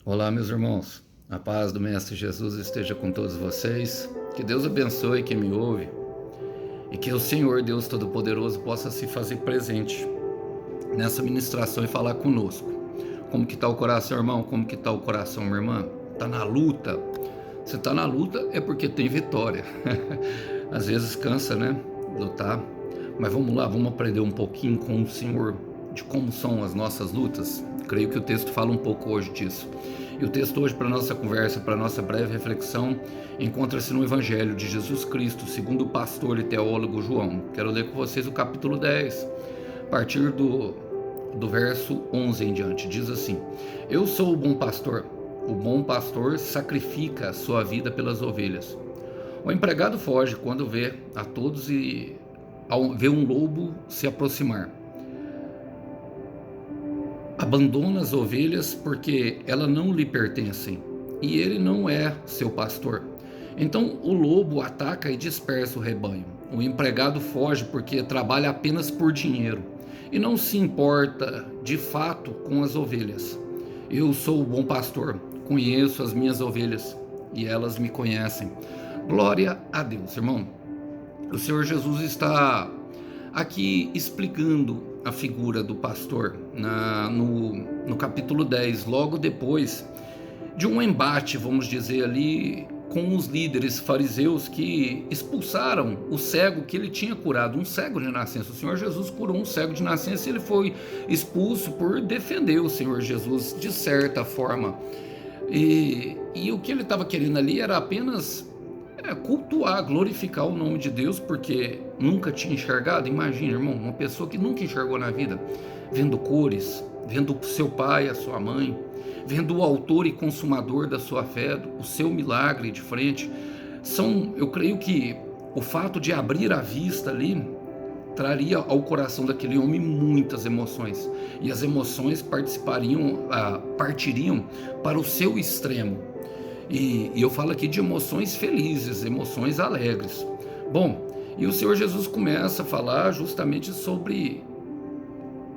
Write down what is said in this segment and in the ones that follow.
Olá, meus irmãos. A paz do Mestre Jesus esteja com todos vocês. Que Deus abençoe quem me ouve e que o Senhor, Deus Todo-Poderoso, possa se fazer presente nessa ministração e falar conosco. Como que está o coração, irmão? Como que está o coração, minha irmã? Está na luta? Se está na luta é porque tem vitória. Às vezes cansa, né? Lutar. Mas vamos lá, vamos aprender um pouquinho com o Senhor de como são as nossas lutas. Creio que o texto fala um pouco hoje disso. E o texto hoje para nossa conversa, para nossa breve reflexão, encontra-se no Evangelho de Jesus Cristo, segundo o pastor e teólogo João. Quero ler com vocês o capítulo 10, a partir do verso 11 em diante. Diz assim: Eu sou o bom pastor. O bom pastor sacrifica a sua vida pelas ovelhas. O empregado foge quando vê a todos e ao ver um lobo se aproximar. Abandona as ovelhas porque elas não lhe pertencem e ele não é seu pastor. Então o lobo ataca e dispersa o rebanho. O empregado foge porque trabalha apenas por dinheiro e não se importa de fato com as ovelhas. Eu sou o bom pastor, conheço as minhas ovelhas e elas me conhecem. Glória a Deus, irmão. O Senhor Jesus está aqui explicando a figura do pastor no capítulo 10, logo depois de um embate, vamos dizer ali, com os líderes fariseus que expulsaram o cego que ele tinha curado, um cego de nascença. O Senhor Jesus curou um cego de nascença e ele foi expulso por defender o Senhor Jesus de certa forma. E o que ele estava querendo ali era apenas cultuar, glorificar o nome de Deus, porque nunca tinha enxergado. Imagina, irmão, uma pessoa que nunca enxergou na vida, vendo cores, vendo seu pai, a sua mãe, vendo o autor e consumador da sua fé, o seu milagre de frente. Eu creio que o fato de abrir a vista ali traria ao coração daquele homem muitas emoções, e as emoções partiriam para o seu extremo. E eu falo aqui de emoções felizes, emoções alegres. Bom, e o Senhor Jesus começa a falar justamente sobre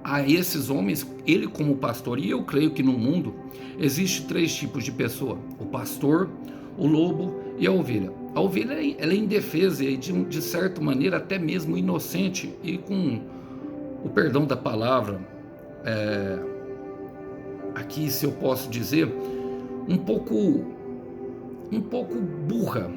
a esses homens, ele como pastor. E eu creio que no mundo existe três tipos de pessoa: o pastor, o lobo e a ovelha. A ovelha ela é indefesa e de certa maneira até mesmo inocente e, com o perdão da palavra, aqui, se eu posso dizer, um pouco burra.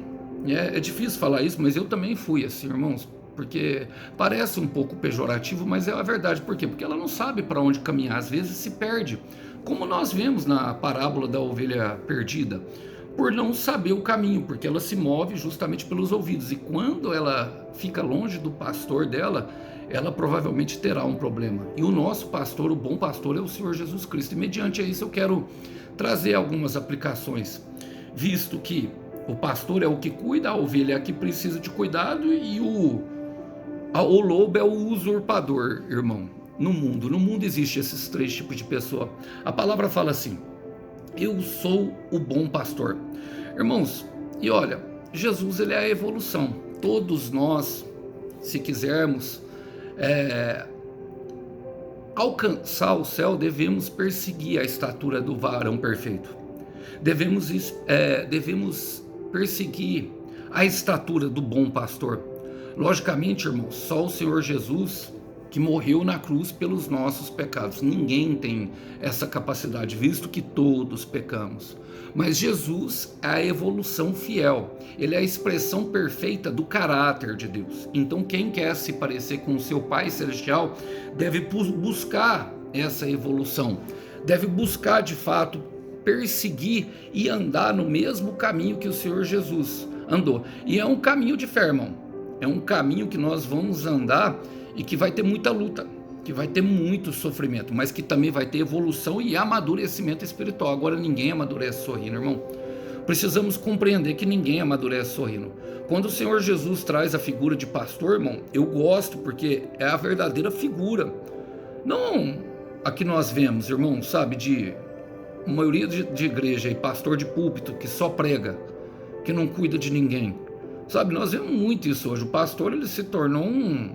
É difícil falar isso, mas eu também fui assim, irmãos, porque parece um pouco pejorativo, mas é a verdade. Por quê? Porque ela não sabe para onde caminhar, às vezes se perde, como nós vemos na parábola da ovelha perdida, por não saber o caminho, porque ela se move justamente pelos ouvidos, e quando ela fica longe do pastor dela, ela provavelmente terá um problema. E o nosso pastor, o bom pastor, é o Senhor Jesus Cristo. E mediante isso eu quero trazer algumas aplicações, visto que o pastor é o que cuida, a ovelha é a que precisa de cuidado, e o lobo é o usurpador, irmão. No mundo existe esses três tipos de pessoa. A palavra fala assim: eu sou o bom pastor. Irmãos, e olha, Jesus, ele é a evolução. Todos nós, se quisermos alcançar o céu, devemos perseguir a estatura do varão perfeito. Devemos perseguir a estatura do bom pastor. Logicamente, irmãos, só o Senhor Jesus, que morreu na cruz pelos nossos pecados. Ninguém tem essa capacidade, visto que todos pecamos. Mas Jesus é a evolução fiel. Ele é a expressão perfeita do caráter de Deus. Então, quem quer se parecer com o seu Pai Celestial deve buscar essa evolução. Deve buscar, de fato, perseguir e andar no mesmo caminho que o Senhor Jesus andou. E é um caminho de fé, irmão. É um caminho que nós vamos andar e que vai ter muita luta, que vai ter muito sofrimento, mas que também vai ter evolução e amadurecimento espiritual. Agora, ninguém amadurece sorrindo, irmão. Precisamos compreender que ninguém amadurece sorrindo. Quando o Senhor Jesus traz a figura de pastor, irmão, eu gosto, porque é a verdadeira figura. Não a que nós vemos, irmão, sabe, de maioria de igreja e pastor de púlpito que só prega, que não cuida de ninguém. Sabe, nós vemos muito isso hoje. O pastor, ele se tornou um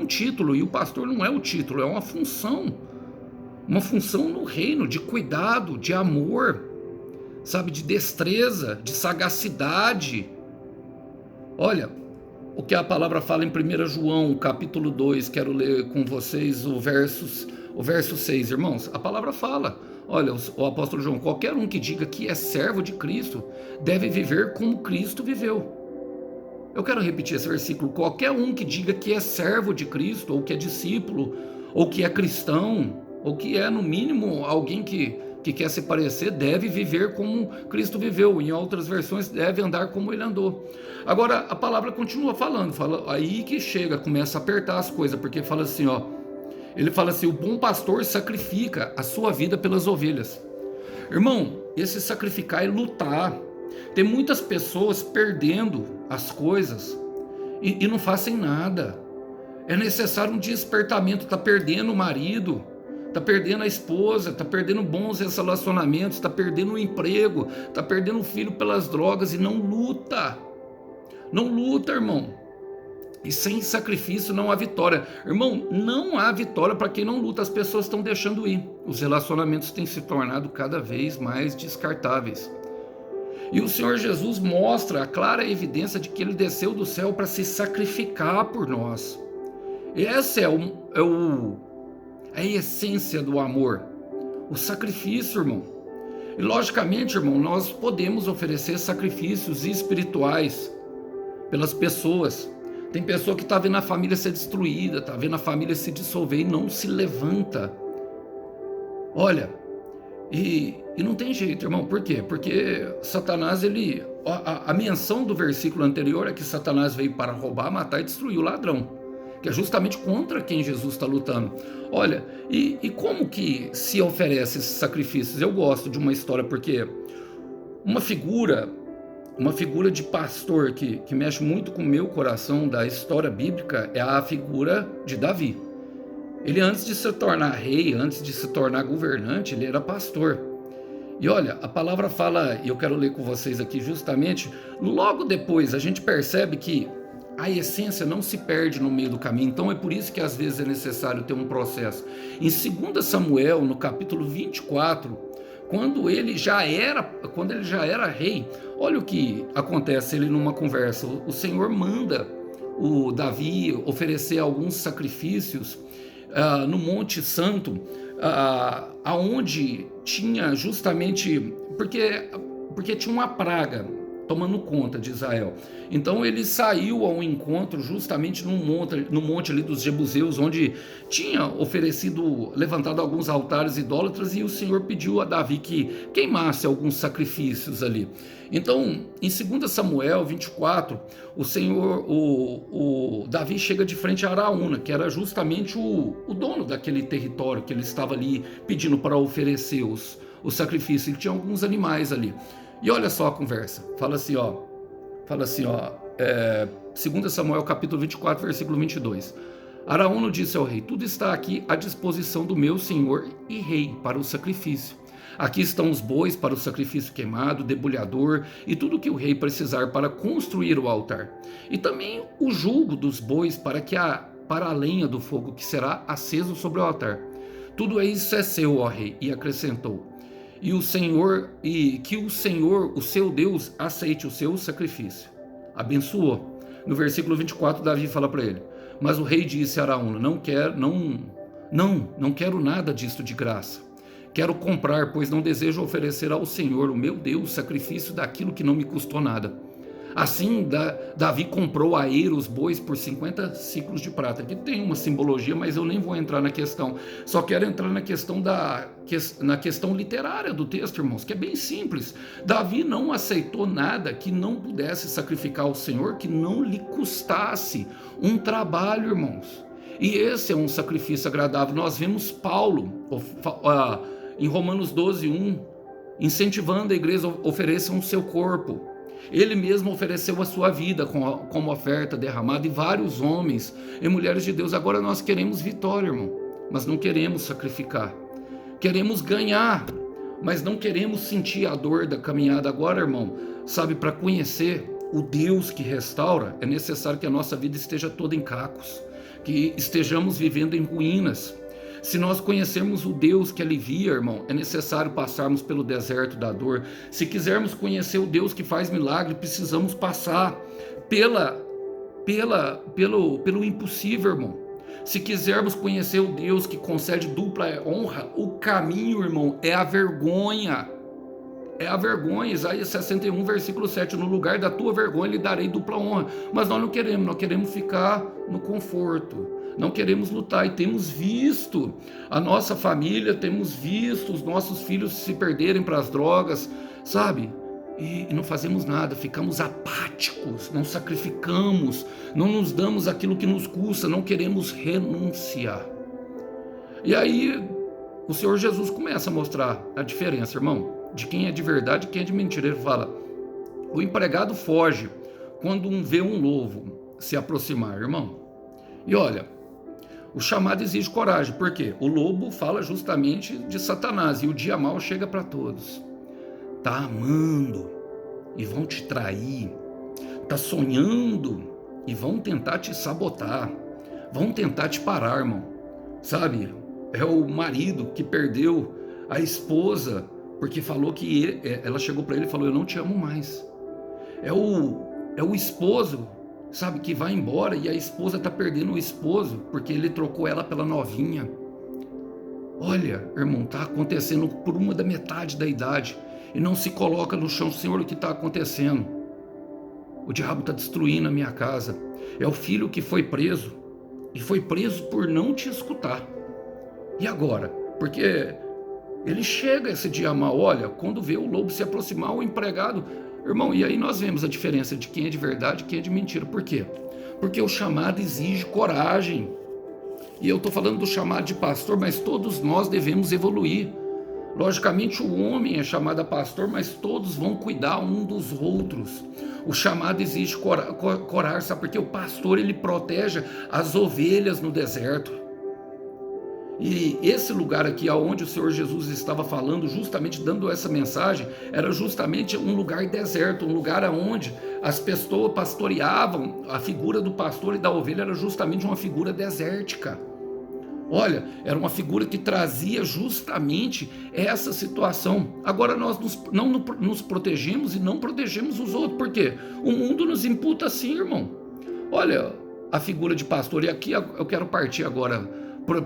título, e o pastor não é o título, é uma função. uma função no reino de cuidado, de amor, sabe, de destreza, de sagacidade. Olha, o que a palavra fala em 1 João, capítulo 2, quero ler com vocês o verso 6, irmãos. A palavra fala, olha, o apóstolo João, qualquer um que diga que é servo de Cristo, deve viver como Cristo viveu. Eu quero repetir esse versículo, qualquer um que diga que é servo de Cristo, ou que é discípulo, ou que é cristão, ou que é no mínimo alguém que quer se parecer, deve viver como Cristo viveu. Em outras versões, deve andar como ele andou. Agora, a palavra continua falando, fala aí que chega, começa a apertar as coisas, porque fala assim, ó, ele fala assim, o bom pastor sacrifica a sua vida pelas ovelhas. Irmão, esse sacrificar é lutar. Tem muitas pessoas perdendo as coisas e não fazem nada. É necessário um despertamento, tá perdendo o marido, tá perdendo a esposa, tá perdendo bons relacionamentos, tá perdendo o emprego, tá perdendo o filho pelas drogas e não luta. Não luta, irmão. E sem sacrifício não há vitória. Irmão, não há vitória para quem não luta. As pessoas estão deixando ir. Os relacionamentos têm se tornado cada vez mais descartáveis. E o Senhor Jesus mostra a clara evidência de que Ele desceu do céu para se sacrificar por nós. Essa é a essência do amor, o sacrifício, irmão. E logicamente, irmão, nós podemos oferecer sacrifícios espirituais pelas pessoas. Tem pessoa que está vendo a família ser destruída, está vendo a família se dissolver e não se levanta. Olha, e não tem jeito, irmão. Por quê? Porque Satanás, a menção do versículo anterior é que Satanás veio para roubar, matar e destruir o ladrão, que é justamente contra quem Jesus está lutando. Olha, e como que se oferece esses sacrifícios? Eu gosto de uma história, porque uma figura de pastor que mexe muito com o meu coração da história bíblica é a figura de Davi. Ele, antes de se tornar rei, antes de se tornar governante, ele era pastor. E olha, a palavra fala, e eu quero ler com vocês aqui justamente, logo depois a gente percebe que a essência não se perde no meio do caminho. Então é por isso que às vezes é necessário ter um processo. Em 2 Samuel, no capítulo 24, quando ele já era rei, olha o que acontece ele numa conversa. O Senhor manda o Davi oferecer alguns sacrifícios no Monte Santo, aonde tinha justamente, porque tinha uma praga tomando conta de Israel. Então ele saiu ao encontro justamente no monte ali dos Jebuseus, onde tinha levantado alguns altares idólatras, e o Senhor pediu a Davi que queimasse alguns sacrifícios ali. Então, em 2 Samuel 24, o Davi chega de frente a Araúna, que era justamente o dono daquele território que ele estava ali pedindo para oferecer os sacrifícios. Ele tinha alguns animais ali. E olha só a conversa, fala assim, ó, 2 Samuel capítulo 24, versículo 22. Araúna disse ao rei, tudo está aqui à disposição do meu senhor e rei para o sacrifício. Aqui estão os bois para o sacrifício queimado, debulhador e tudo o que o rei precisar para construir o altar. E também o jugo dos bois para a lenha do fogo que será aceso sobre o altar. Tudo isso é seu, ó rei, e acrescentou. Que o Senhor, o seu Deus, aceite o seu sacrifício. Abençoou. No versículo 24, Davi fala para ele, mas o rei disse a Araúna, não quero nada disto de graça. Quero comprar, pois não desejo oferecer ao Senhor, o meu Deus, sacrifício daquilo que não me custou nada. Assim, Davi comprou a eira, os bois, por 50 ciclos de prata. Aqui tem uma simbologia, mas eu nem vou entrar na questão. Só quero entrar na questão literária do texto, irmãos, que é bem simples. Davi não aceitou nada que não pudesse sacrificar ao Senhor, que não lhe custasse um trabalho, irmãos. E esse é um sacrifício agradável. Nós vemos Paulo, em Romanos 12:1, incentivando a igreja a oferecer o seu corpo. Ele mesmo ofereceu a sua vida como oferta derramada, e vários homens e mulheres de Deus. Agora nós queremos vitória, irmão, mas não queremos sacrificar. Queremos ganhar, mas não queremos sentir a dor da caminhada. Agora, irmão, sabe, para conhecer o Deus que restaura, é necessário que a nossa vida esteja toda em cacos, que estejamos vivendo em ruínas. Se nós conhecermos o Deus que alivia, irmão, é necessário passarmos pelo deserto da dor. Se quisermos conhecer o Deus que faz milagre, precisamos passar pelo impossível, irmão. Se quisermos conhecer o Deus que concede dupla honra, o caminho, irmão, é a vergonha. É a vergonha. Isaías 61, versículo 7. No lugar da tua vergonha lhe darei dupla honra. Mas nós queremos ficar no conforto. Não queremos lutar. E temos visto a nossa família, temos visto os nossos filhos se perderem para as drogas, sabe? E não fazemos nada, ficamos apáticos, não sacrificamos, não nos damos aquilo que nos custa, não queremos renunciar. E aí o Senhor Jesus começa a mostrar a diferença, irmão, de quem é de verdade e quem é de mentira. Ele fala: o empregado foge quando vê um lobo se aproximar, irmão. E olha, o chamado exige coragem, porque o lobo fala justamente de Satanás, e o dia mau chega para todos. Tá amando e vão te trair, tá sonhando e vão tentar te sabotar, vão tentar te parar, irmão, sabe? É o marido que perdeu a esposa porque falou que ela chegou para ele e falou: eu não te amo mais. É o esposo, sabe, que vai embora e a esposa tá perdendo o esposo porque ele trocou ela pela novinha. Olha, irmão, tá acontecendo por uma da metade da idade. E não se coloca no chão: Senhor, o que está acontecendo? O diabo está destruindo a minha casa. É o filho que foi preso, e foi preso por não te escutar. E agora? Porque ele chega esse dia mal. Olha, quando vê o lobo se aproximar, o empregado, irmão, e aí nós vemos a diferença de quem é de verdade e quem é de mentira. Por quê? Porque o chamado exige coragem. E eu estou falando do chamado de pastor, mas todos nós devemos evoluir. Logicamente o homem é chamado a pastor, mas todos vão cuidar um dos outros. O chamado exige coragem, sabe? Porque o pastor, ele protege as ovelhas no deserto. E esse lugar aqui, onde o Senhor Jesus estava falando, justamente dando essa mensagem, era justamente um lugar deserto, um lugar onde as pessoas pastoreavam. A figura do pastor e da ovelha era justamente uma figura desértica. Olha, era uma figura que trazia justamente essa situação. Agora nós não nos protegemos e não protegemos os outros. Por quê? O mundo nos imputa assim, irmão. Olha a figura de pastor. E aqui eu quero partir agora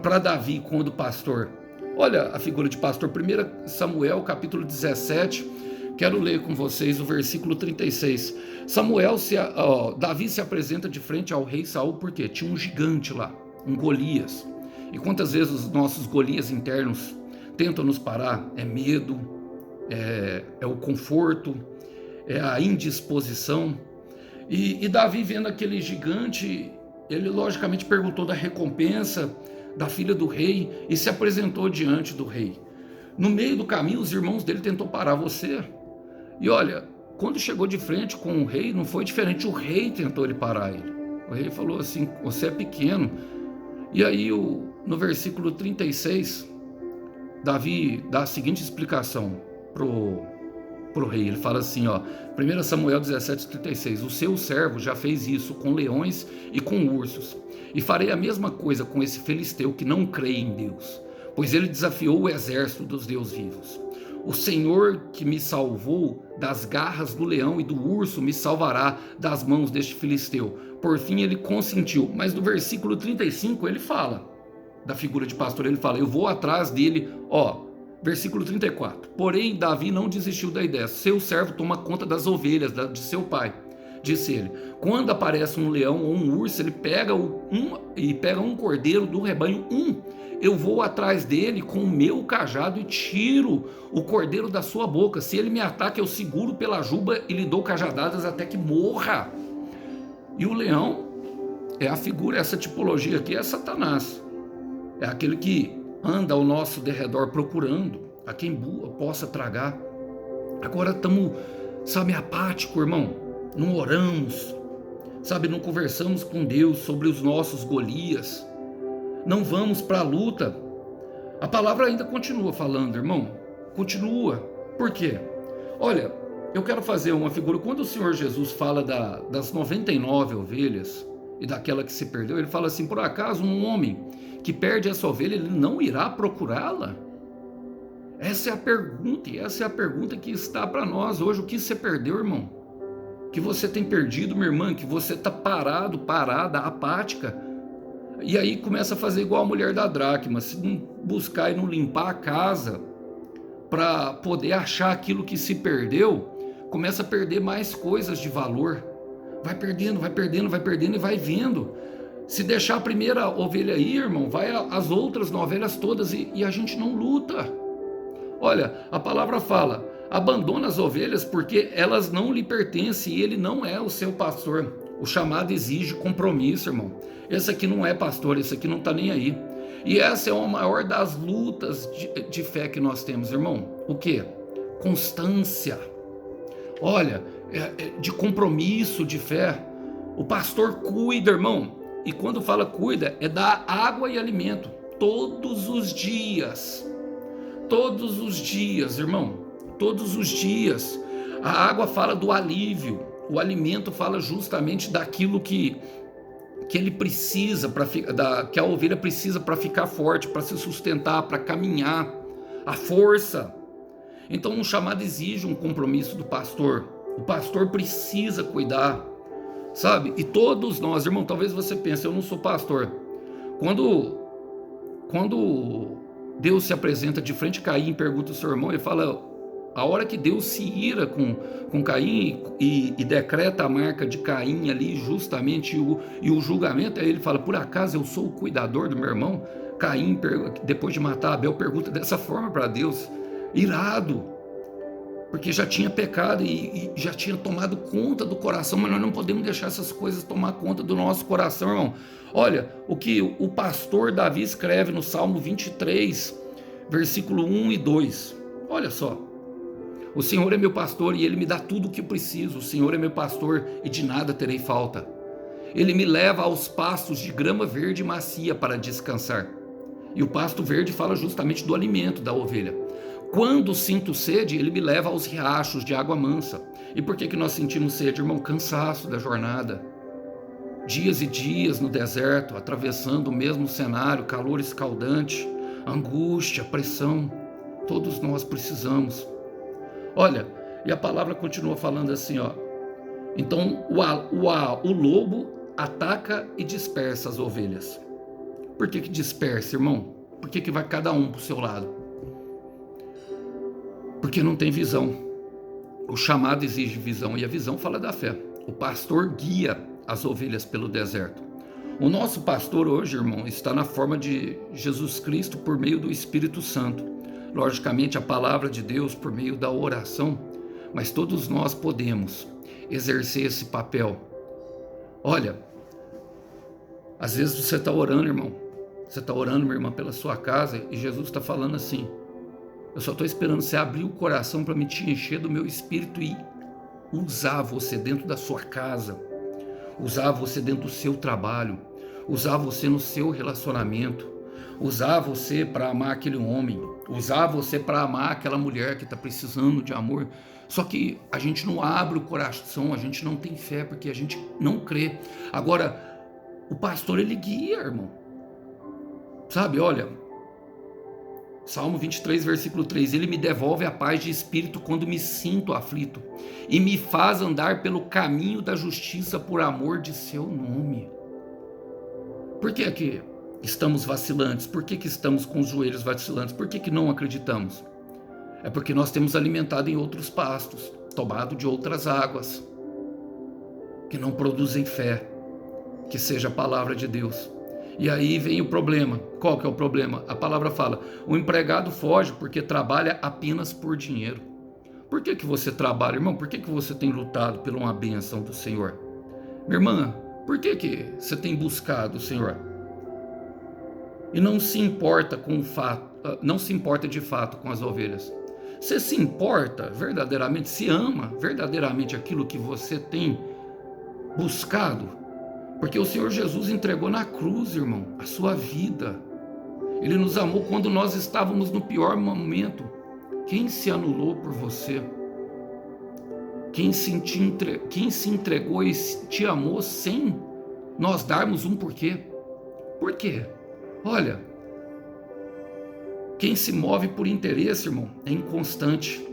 para Davi quando pastor. Olha a figura de pastor. 1 Samuel, capítulo 17. Quero ler com vocês o versículo 36. Davi se apresenta de frente ao rei Saul porque tinha um gigante lá, um Golias. E quantas vezes os nossos Golias internos tentam nos parar? É medo, é o conforto, é a indisposição. E Davi, vendo aquele gigante, ele logicamente perguntou da recompensa da filha do rei e se apresentou diante do rei. No meio do caminho, os irmãos dele tentou parar você. E olha, quando chegou de frente com o rei, não foi diferente, o rei tentou parar ele. O rei falou assim: você é pequeno. E aí, no versículo 36, Davi dá a seguinte explicação pro rei. Ele fala assim, 1 Samuel 17, 36, o seu servo já fez isso com leões e com ursos, e farei a mesma coisa com esse filisteu que não crê em Deus, pois ele desafiou o exército dos deuses vivos. O Senhor que me salvou das garras do leão e do urso me salvará das mãos deste filisteu. Por fim ele consentiu. Mas no versículo 35 ele fala da figura de pastor, ele fala: eu vou atrás dele. Versículo 34. Porém Davi não desistiu da ideia. Seu servo toma conta das ovelhas de seu pai. Disse ele: quando aparece um leão ou um urso, ele pega um cordeiro do rebanho, eu vou atrás dele com o meu cajado e tiro o cordeiro da sua boca. Se ele me ataca, eu seguro pela juba e lhe dou cajadadas até que morra. E o leão é a figura, essa tipologia aqui é Satanás. É aquele que anda ao nosso derredor procurando a quem possa tragar. Agora estamos, apático, irmão. Não oramos, não conversamos com Deus sobre os nossos Golias. Não vamos para a luta. A palavra ainda continua falando, irmão. Continua. Por quê? Olha, eu quero fazer uma figura. Quando o Senhor Jesus fala das 99 ovelhas, e daquela que se perdeu. Ele fala assim: por acaso um homem que perde essa ovelha, ele não irá procurá-la? Essa é a pergunta, e essa é a pergunta que está para nós hoje. O que você perdeu, irmão? Que você tem perdido, minha irmã, que você está parado, parada, apática. E aí começa a fazer igual a mulher da dracma, se não buscar e não limpar a casa para poder achar aquilo que se perdeu, começa a perder mais coisas de valor. Vai perdendo, vai perdendo, vai perdendo e vai vendo. Se deixar a primeira ovelha aí, irmão, vai as outras ovelhas todas e a gente não luta. Olha, a palavra fala: abandona as ovelhas porque elas não lhe pertencem e ele não é o seu pastor. O chamado exige compromisso, irmão. Esse aqui não é pastor, esse aqui não está nem aí. E essa é a maior das lutas de fé que nós temos, irmão. O quê? Constância. Olha, de compromisso, de fé. O pastor cuida, irmão. E quando fala cuida, é dar água e alimento todos os dias. Todos os dias, irmão. Todos os dias. A água fala do alívio. O alimento fala justamente daquilo que ele precisa, que a ovelha precisa para ficar forte, para se sustentar, para caminhar. A força. Então, um chamado exige um compromisso do pastor. O pastor precisa cuidar, sabe? E todos nós, irmão, talvez você pense: eu não sou pastor. Quando Deus se apresenta de frente a Caim e pergunta ao seu irmão, ele fala: a hora que Deus se ira com Caim e decreta a marca de Caim ali, justamente, e o julgamento, aí ele fala: por acaso eu sou o cuidador do meu irmão? Caim, depois de matar Abel, pergunta dessa forma para Deus, irado, porque já tinha pecado e já tinha tomado conta do coração. Mas nós não podemos deixar essas coisas tomar conta do nosso coração, irmão. Olha o que o pastor Davi escreve no Salmo 23, versículo 1 e 2. Olha só: o Senhor é meu pastor e ele me dá tudo o que eu preciso. O Senhor é meu pastor e de nada terei falta. Ele me leva aos pastos de grama verde e macia para descansar. E o pasto verde fala justamente do alimento da ovelha. Quando sinto sede, ele me leva aos riachos de água mansa. E por que nós sentimos sede, irmão? Cansaço da jornada. Dias e dias no deserto, atravessando o mesmo cenário, calor escaldante, angústia, pressão. Todos nós precisamos. Olha, e a palavra continua falando assim, ó. Então o lobo ataca e dispersa as ovelhas. Por que dispersa, irmão? Por que vai cada um para o seu lado? Porque não tem visão. O chamado exige visão, e a visão fala da fé. O pastor guia as ovelhas pelo deserto. O nosso pastor hoje, irmão, está na forma de Jesus Cristo por meio do Espírito Santo. Logicamente, a palavra de Deus por meio da oração, mas todos nós podemos exercer esse papel. Olha, às vezes você está orando, irmão. Você está orando, minha irmã, pela sua casa, e Jesus está falando assim: eu só estou esperando você abrir o coração para me te encher do meu espírito e usar você dentro da sua casa, usar você dentro do seu trabalho, usar você no seu relacionamento, usar você para amar aquele homem, usar você para amar aquela mulher que está precisando de amor. Só que a gente não abre o coração, a gente não tem fé, porque a gente não crê. Agora, o pastor, ele guia, irmão. Sabe, olha, Salmo 23, versículo 3, ele me devolve a paz de espírito quando me sinto aflito e me faz andar pelo caminho da justiça por amor de seu nome. Por que estamos vacilantes? Por que estamos com os joelhos vacilantes? Por que não acreditamos? É porque nós temos alimentado em outros pastos, tomado de outras águas, que não produzem fé, que seja a palavra de Deus. E aí vem o problema. Qual que é o problema? A palavra fala: o empregado foge porque trabalha apenas por dinheiro. Por que você trabalha, irmão? Por que você tem lutado por uma bênção do Senhor? Minha irmã, por que você tem buscado o Senhor? E não se importa com o fato, não se importa de fato com as ovelhas. Você se importa verdadeiramente, se ama verdadeiramente aquilo que você tem buscado? Porque o Senhor Jesus entregou na cruz, irmão, a sua vida. Ele nos amou quando nós estávamos no pior momento. Quem se anulou por você? Quem se entregou e te amou sem nós darmos um porquê. Por quê? Olha, quem se move por interesse, irmão, é inconstante.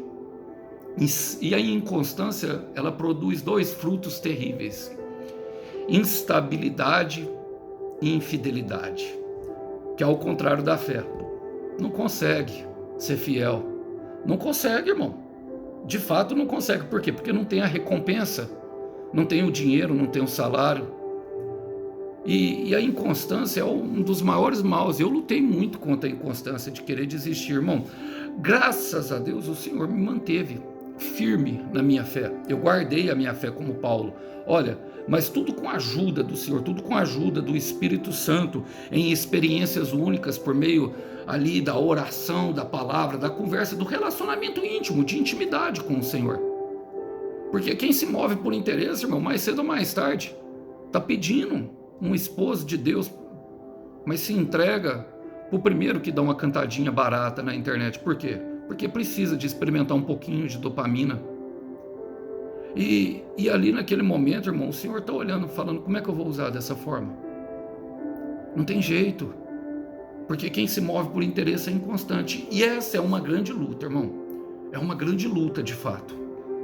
E a inconstância, ela produz dois frutos terríveis: instabilidade e infidelidade, que é ao contrário da fé. Não consegue ser fiel. Não consegue, irmão. De fato não consegue. Por quê? Porque não tem a recompensa, não tem o dinheiro, não tem o salário. E a inconstância é um dos maiores maus. Eu lutei muito contra a inconstância de querer desistir, irmão. Graças a Deus o Senhor me manteve firme na minha fé. Eu guardei a minha fé como Paulo. Olha, mas tudo com a ajuda do Senhor, tudo com a ajuda do Espírito Santo, em experiências únicas, por meio ali da oração, da palavra, da conversa, do relacionamento íntimo, de intimidade com o Senhor. Porque quem se move por interesse, irmão, mais cedo ou mais tarde, está pedindo um esposo de Deus, mas se entrega pro primeiro que dá uma cantadinha barata na internet. Por quê? Porque precisa de experimentar um pouquinho de dopamina. E ali naquele momento, irmão, o Senhor está olhando, falando, como é que eu vou usar dessa forma? Não tem jeito. Porque quem se move por interesse é inconstante. E essa é uma grande luta, irmão. É uma grande luta, de fato.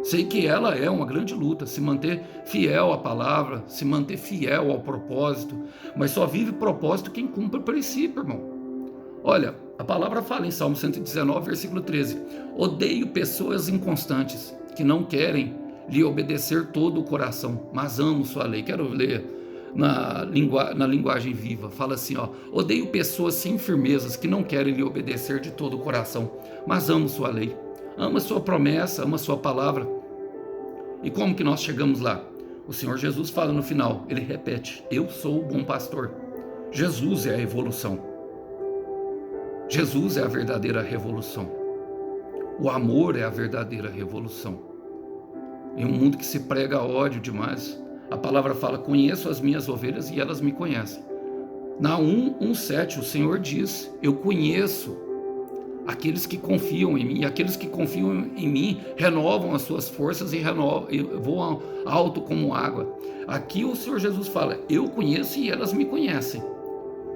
Sei que ela é uma grande luta, se manter fiel à palavra, se manter fiel ao propósito, mas só vive propósito quem cumpre o princípio, irmão. Olha, a palavra fala em Salmo 119, versículo 13: odeio pessoas inconstantes, que não querem lhe obedecer todo o coração, mas amo sua lei. Quero ler na linguagem viva, fala assim, ó: odeio pessoas sem firmezas, que não querem lhe obedecer de todo o coração, mas amo sua lei. Ama sua promessa, ama sua palavra. E como que nós chegamos lá? O Senhor Jesus fala no final, ele repete: eu sou o bom pastor. Jesus é a evolução. Jesus é a verdadeira revolução. O amor é a verdadeira revolução. Em um mundo que se prega ódio demais, a palavra fala: conheço as minhas ovelhas e elas me conhecem. Na 1:7 o Senhor diz: eu conheço aqueles que confiam em mim, e aqueles que confiam em mim renovam as suas forças e voam alto como água. Aqui o Senhor Jesus fala: eu conheço e elas me conhecem.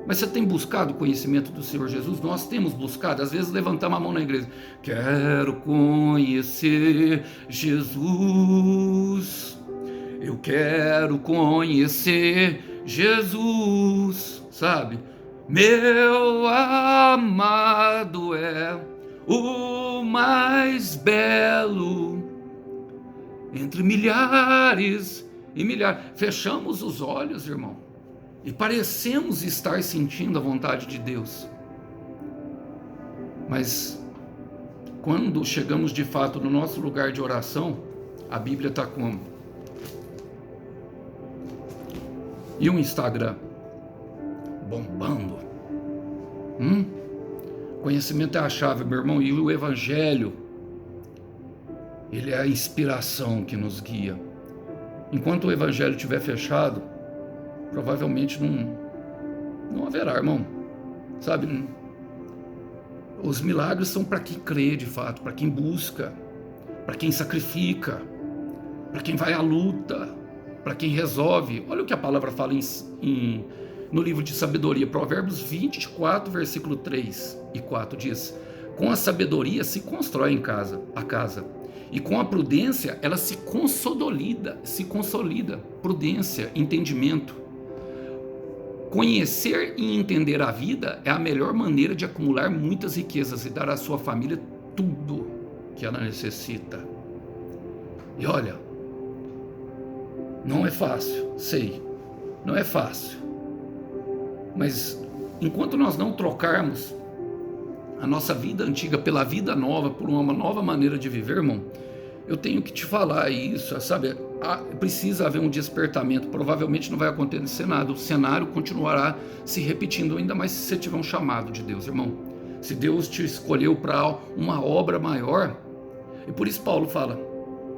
Mas você tem buscado o conhecimento do Senhor Jesus? Nós temos buscado. Às vezes levantamos a mão na igreja: quero conhecer Jesus, eu quero conhecer Jesus, sabe? Meu amado é o mais belo entre milhares e milhares. Fechamos os olhos, irmão, e parecemos estar sentindo a vontade de Deus. Mas quando chegamos de fato no nosso lugar de oração, a Bíblia está como? E o Instagram? Bombando. Conhecimento é a chave, meu irmão. E o Evangelho, ele é a inspiração que nos guia. Enquanto o Evangelho estiver fechado, provavelmente não haverá, irmão. Sabe? Os milagres são para quem crê de fato, para quem busca, para quem sacrifica, para quem vai à luta, para quem resolve. Olha o que a palavra fala no livro de sabedoria, Provérbios 24, versículo 3 e 4 diz: com a sabedoria se constrói a casa, e com a prudência ela se consolida. Prudência, entendimento. Conhecer e entender a vida é a melhor maneira de acumular muitas riquezas e dar à sua família tudo que ela necessita. E olha, não é fácil, sei, não é fácil. Mas enquanto nós não trocarmos a nossa vida antiga pela vida nova, por uma nova maneira de viver, irmão, eu tenho que te falar isso, sabe? Precisa haver um despertamento. Provavelmente não vai acontecer nada. O cenário continuará se repetindo, ainda mais se você tiver um chamado de Deus, irmão. Se Deus te escolheu para uma obra maior. E por isso Paulo fala,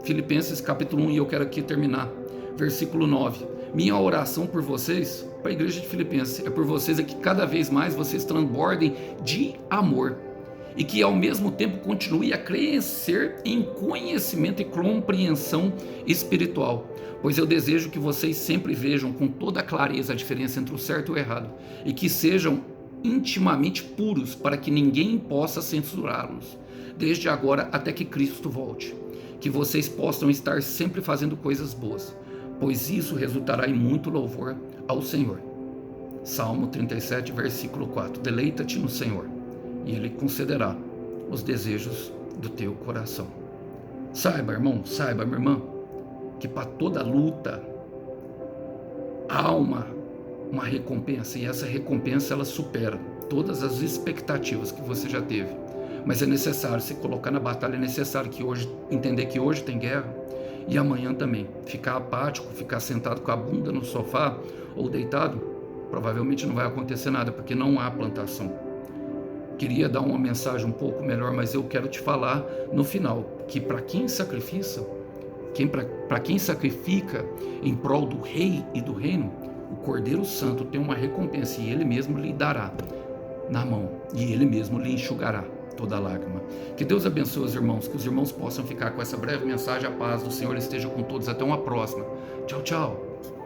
Filipenses capítulo 1, e eu quero aqui terminar, versículo 9. Minha oração por vocês, para a igreja de Filipenses, é por vocês, é que cada vez mais vocês transbordem de amor e que ao mesmo tempo continue a crescer em conhecimento e compreensão espiritual, pois eu desejo que vocês sempre vejam com toda clareza a diferença entre o certo e o errado, e que sejam intimamente puros para que ninguém possa censurá-los, desde agora até que Cristo volte. Que vocês possam estar sempre fazendo coisas boas, pois isso resultará em muito louvor ao Senhor. Salmo 37, versículo 4. Deleita-te no Senhor, e Ele concederá os desejos do teu coração. Saiba, irmão, saiba, minha irmã, que para toda luta há uma recompensa, e essa recompensa ela supera todas as expectativas que você já teve. Mas é necessário se colocar na batalha, é necessário que hoje entender que hoje tem guerra e amanhã também. Ficar apático, ficar sentado com a bunda no sofá ou deitado, provavelmente não vai acontecer nada, porque não há plantação. Queria dar uma mensagem um pouco melhor, mas eu quero te falar no final que para quem sacrifica, para quem sacrifica em prol do rei e do reino, o Cordeiro Santo tem uma recompensa, e ele mesmo lhe dará na mão, e ele mesmo lhe enxugará toda lágrima. Que Deus abençoe os irmãos, que os irmãos possam ficar com essa breve mensagem. A paz do Senhor esteja com todos. Até uma próxima. Tchau, tchau.